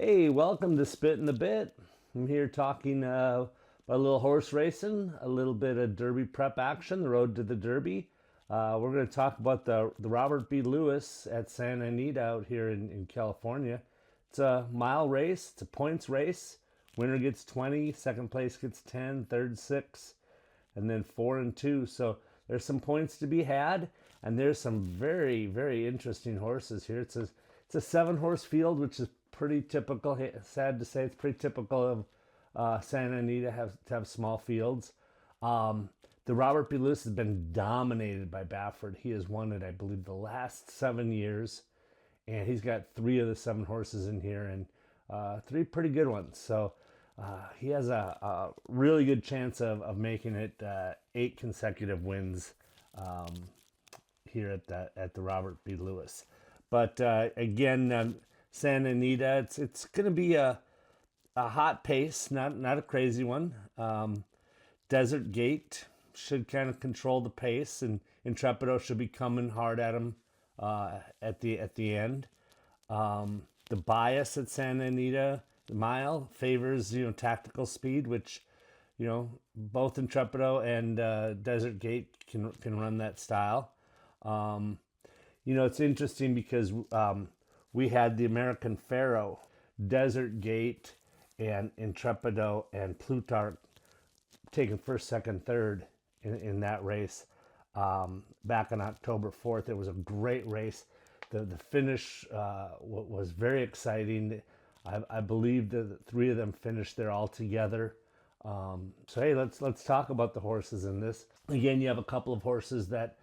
Hey, welcome to Spit in the Bit. I'm here talking about a little horse racing, a little bit of Derby prep action, the road to the Derby. We're going to talk about the Robert B. Lewis at Santa Anita out here in California. It's a mile race, it's a points race. Winner gets 20, second place gets 10, third 6, and then 4 and 2. So there's some points to be had, and there's some very, very interesting horses here. It's a 7 horse field, which is pretty typical. Sad to say, it's pretty typical of Santa Anita to have small fields. The Robert B. Lewis has been dominated by Baffert. He has won it, I believe, the last 7 years, and he's got 3 of the 7 horses in here, and 3 pretty good ones. So he has a really good chance of making it 8 consecutive wins here at the Robert B. Lewis. But again, Santa Anita, it's going to be a hot pace, not a crazy one. Desert Gate should kind of control the pace, and Intrepido should be coming hard at him at the end. The bias at Santa Anita, the mile, favors tactical speed, which both Intrepido and Desert Gate can run that style. It's interesting because we had the American Pharaoh, Desert Gate, and Intrepido and Plutarch taking first, second, third in that race back on October 4th. It was a great race. The finish was very exciting. I believe the 3 of them finished there all together. So hey, let's talk about the horses in this. Again, you have a couple of horses that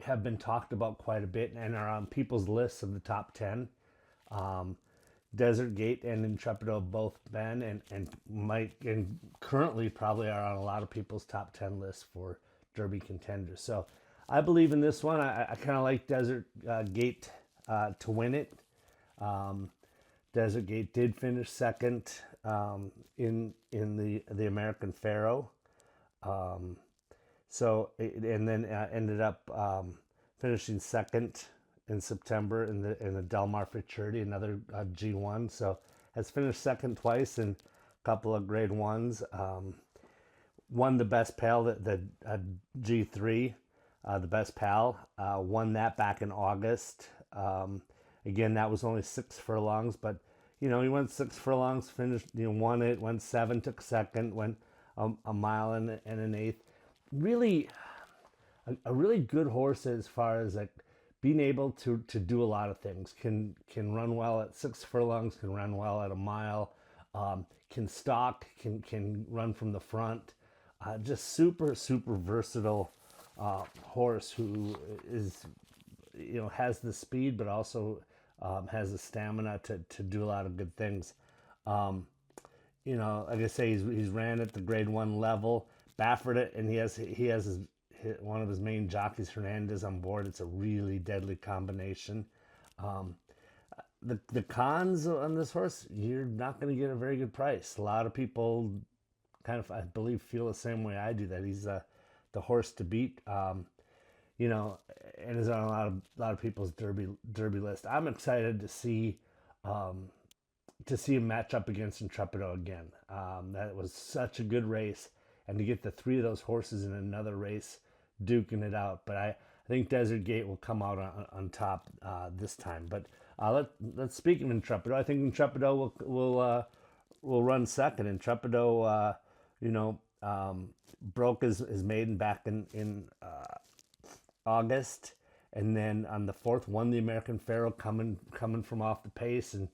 have been talked about quite a bit and are on people's lists of the top 10. Desert Gate and Intrepido have both been and currently probably are on a lot of people's top 10 lists for Derby contenders. So I believe in this one. I kind of like Desert Gate to win it. Desert Gate did finish second in the American Pharaoh. And then ended up finishing second in September in the Del Mar Futurity, another G1. So has finished second twice in a couple of grade ones. Won the best pal, the G3, the best pal. Won that back in August. Again, that was only 6 furlongs, but he went 6 furlongs, finished, won it, went 7, took second, went a mile and an eighth. Really, a really good horse as far as like being able to do a lot of things. Can run well at 6 furlongs, can run well at a mile, can stalk, can run from the front. Just super versatile horse who is has the speed, but also has the stamina to do a lot of good things. Like I say, he's ran at the grade 1 level. Baffert it, and he has one of his main jockeys, Hernandez, on board. It's a really deadly combination. The cons on this horse, you're not going to get a very good price. A lot of people kind of, I believe, feel the same way I do, that he's the horse to beat. And is on a lot of people's derby list. I'm excited to see him match up against Intrepido again. That was such a good race, and to get the 3 of those horses in another race duking it out. But I think Desert Gate will come out on top this time. But let's speak of Intrepido. I think Intrepido will run second. Intrepido, broke his maiden back in August, and then on the 4th won the American Pharaoh, coming from off the pace, and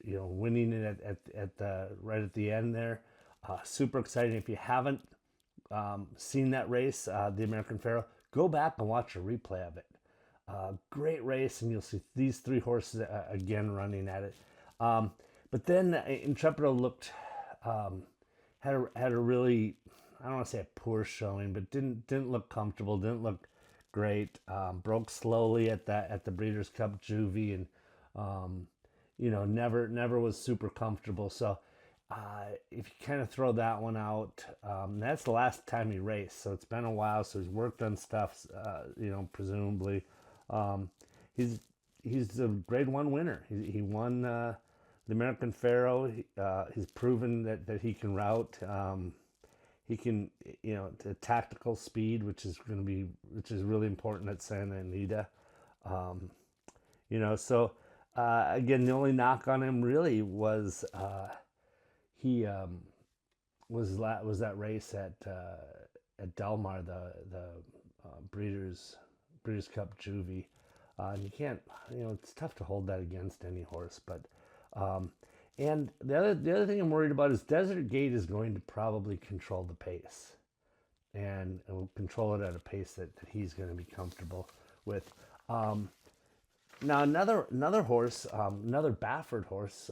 winning it at the right at the end there. Super exciting. If you haven't seen that race, the American Pharaoh, go back and watch a replay of it. Great race, and you'll see these 3 horses again running at it. But then Intrepido looked had a really, I don't want to say a poor showing, but didn't look comfortable, didn't look great. Broke slowly at the Breeders' Cup Juvie, and never was super comfortable. So if you kind of throw that one out, that's the last time he raced. So it's been a while. So he's worked on stuff, presumably. He's he's a Grade 1 winner. He won the American Pharoah. He's proven that he can route. He can, the tactical speed, which is really important at Santa Anita. Um, so again, the only knock on him really was he was that race at Del Mar, the Breeders' Cup Juvie. You can't, it's tough to hold that against any horse. But and the other thing I'm worried about is Desert Gate is going to probably control the pace, and will control it at a pace that he's going to be comfortable with. Now another horse, another Baffert horse.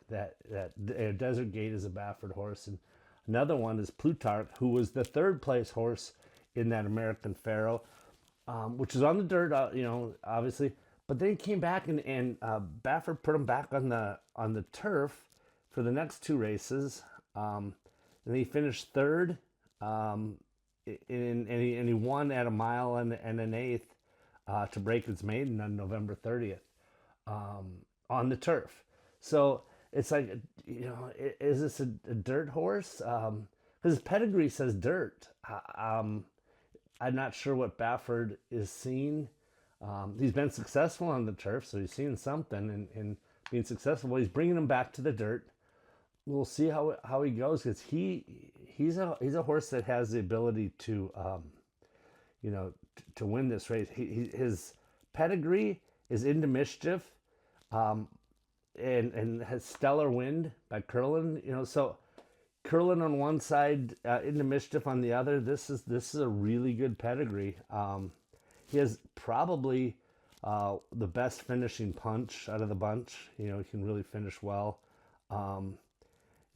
Desert Gate is a Baffert horse, and another one is Plutarch, who was the third place horse in that American Pharoah, which is on the dirt, obviously. But then he came back and Baffert put him back on the turf for the next two races, and he finished third, and he won at a mile and an eighth to break its maiden on November 30th on the turf. So it's like, is this a dirt horse? Because his pedigree says dirt. I'm not sure what Baffert is seeing. He's been successful on the turf, so he's seen something and being successful. Well, he's bringing him back to the dirt. We'll see how he goes, because he's a horse that has the ability to to win this race. His pedigree is Into Mischief, and has Stellar Wind by Curlin. So Curlin on one side, Into Mischief on the other. This is a really good pedigree. He has probably the best finishing punch out of the bunch. He can really finish well. And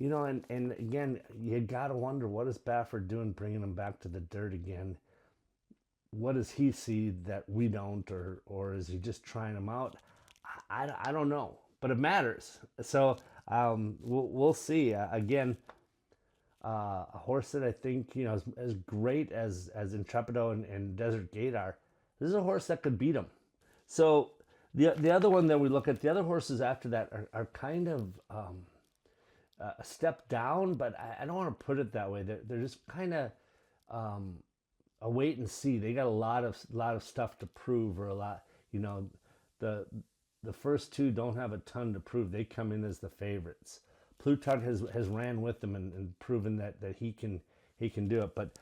again, you got to wonder, what is Baffert doing bringing him back to the dirt again? What does he see that we don't, or is he just trying him out? I don't know, but it matters. So we'll see. Again, a horse that I think, as great as Intrepido and Desert Gate are, this is a horse that could beat him. So the other one that we look at, the other horses after that are kind of a step down, but I don't want to put it that way. They're just kind of a wait and see. They got a lot of stuff to prove, or a lot. The first two don't have a ton to prove. They come in as the favorites. Plutarch has ran with them and proven that he can do it. But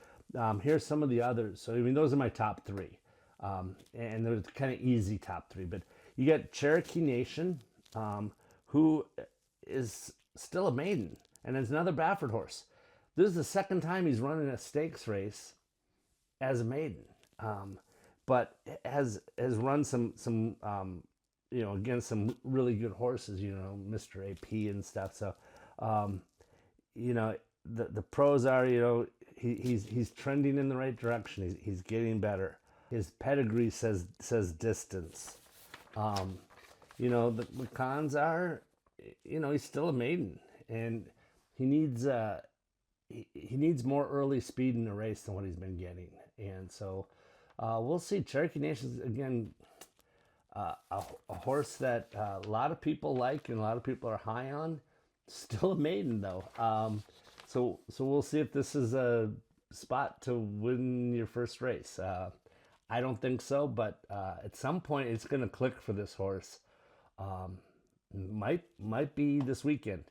here's some of the others. So those are my top three. And they're kind of easy top three, but you got Cherokee Nation, who is still a maiden, and is another Baffert horse. This is the second time he's running a stakes race as a maiden, but has run some against some really good horses, Mr. AP and stuff. So, the pros are, he's trending in the right direction. He's getting better. His pedigree says distance. The cons are, he's still a maiden, and he needs more early speed in the race than what he's been getting. And so we'll see. Cherokee Nation's, again, a horse that a lot of people like and a lot of people are high on. Still a maiden, though. So we'll see if this is a spot to win your first race. I don't think so, but at some point it's going to click for this horse. Might be this weekend,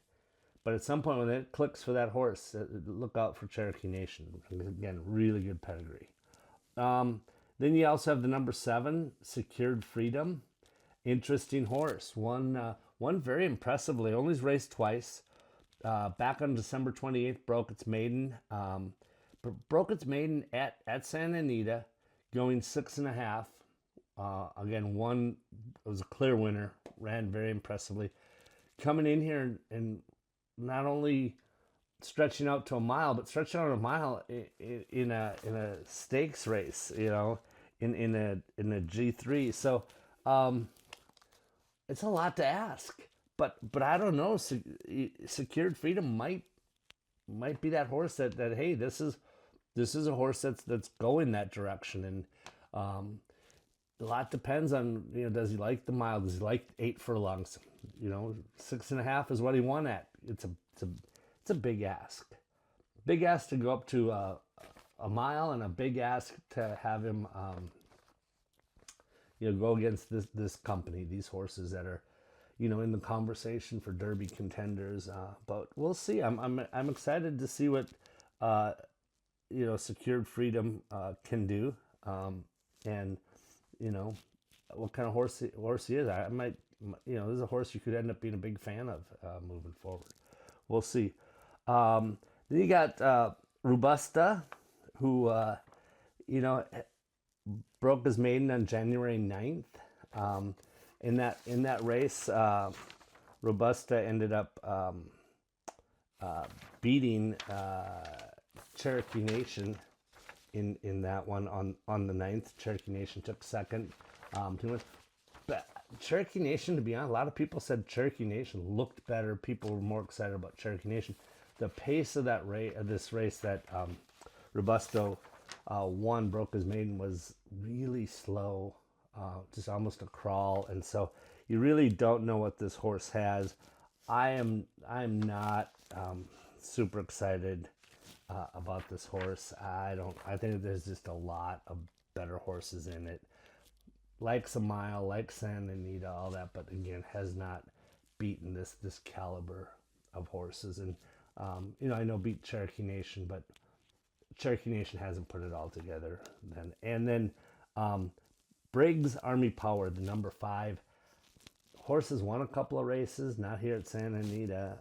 but at some point when it clicks for that horse, look out for Cherokee Nation. Again, really good pedigree. Then you also have the number 7, Secured Freedom. Interesting horse. Won very impressively. Only raced twice. Back on December 28th, broke its maiden. Broke its maiden at Santa Anita, going 6.5. Again, it was a clear winner. Ran very impressively. Coming in here and not only stretching out to a mile, but stretching out a mile in a stakes race, in a G3. So it's a lot to ask. But I don't know. Secured Freedom might be that horse that hey, this is a horse that's going that direction. And a lot depends on, does he like the mile? Does he like 8 furlongs? 6.5 is what he won at. It's a big ask. Big ask to go up to a mile, and a big ask to have him, go against this company, these horses that are, in the conversation for Derby contenders. But we'll see. I'm excited to see what, Secured Freedom can do, and what kind of horse he is. I might, this is a horse you could end up being a big fan of moving forward. We'll see. Then you got Robusta, who broke his maiden on January 9th. In that race, Robusta ended up beating Cherokee Nation in that one on the 9th. Cherokee Nation took second. But Cherokee Nation, to be honest, a lot of people said Cherokee Nation looked better. People were more excited about Cherokee Nation. The pace of this race that Robusto won, broke his maiden, was really slow, just almost a crawl, and so you really don't know what this horse has. I'm not super excited about this horse. I think there's just a lot of better horses in it, like Mile, like Santa Anita, all that, but again, has not beaten this caliber of horses. And I know beat Cherokee Nation, but Cherokee Nation hasn't put it all together then. And then Briggs Army Power, the number 5 horse, has won a couple of races, not here at Santa Anita,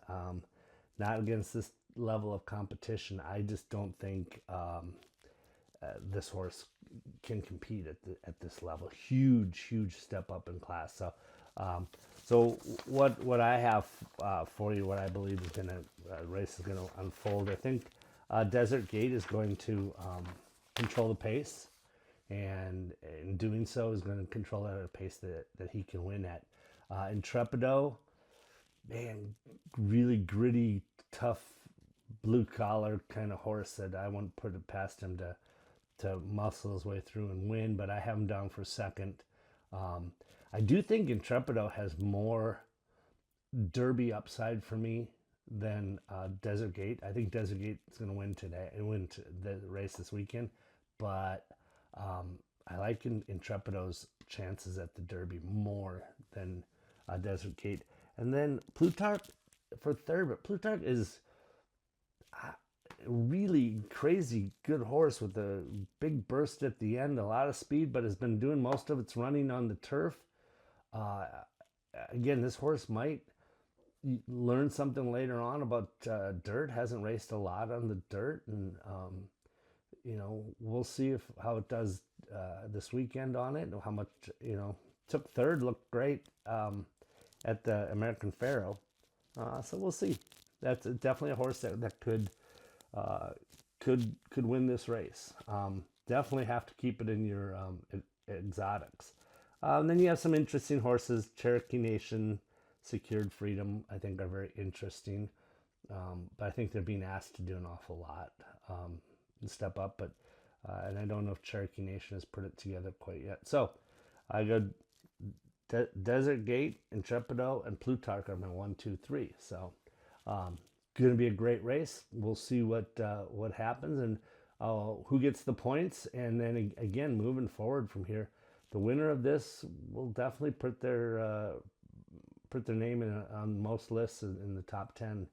not against this level of competition. I just don't think this horse can compete at this level. Huge step up in class. So what I have for you, what I believe is race is gonna unfold. I think Desert Gate is going to control the pace, and in doing so is going to control at a pace that he can win at. Intrepido, man, really gritty, tough, blue collar kind of horse that I wouldn't put it past him to muscle his way through and win, but I have him down for second. I do think Intrepido has more Derby upside for me than Desert Gate. I think Desert Gate is going to win the race this weekend, but I like Intrepido's chances at the Derby more than Desert Gate. And then Plutarch for third, but Plutarch is a really crazy good horse with a big burst at the end, a lot of speed, but has been doing most of its running on the turf. Again, this horse might learn something later on about dirt. Hasn't raced a lot on the dirt, and we'll see how it does this weekend on it. How much took third, looked great at the American Pharoah. So we'll see. That's definitely a horse that could win this race. Definitely have to keep it in your exotics. Then you have some interesting horses. Cherokee Nation, Secured Freedom, I think are very interesting. But I think they're being asked to do an awful lot and step up. But and I don't know if Cherokee Nation has put it together quite yet. So I go Desert Gate, Intrepido, and Plutarch are my 1, 2, 3. So going to be a great race. We'll see what happens and who gets the points. And then again, moving forward from here, the winner of this will definitely put their name on most lists in the top 10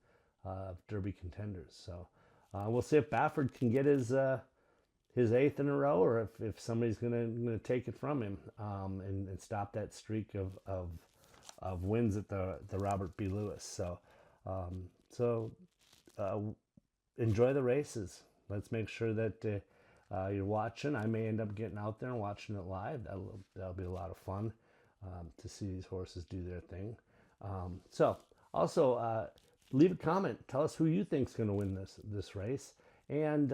Derby contenders. So we'll see if Baffert can get his 8th in a row, or if somebody's gonna take it from him and stop that streak of wins at the Robert B. Lewis. So enjoy the races. Let's make sure that you're watching. I may end up getting out there and watching it live. That'll be a lot of fun to see these horses do their thing. So also leave a comment. Tell us who you think is going to win this race. And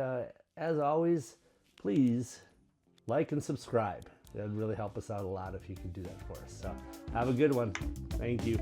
as always, please like and subscribe. That would really help us out a lot if you could do that for us. So have a good one. Thank you.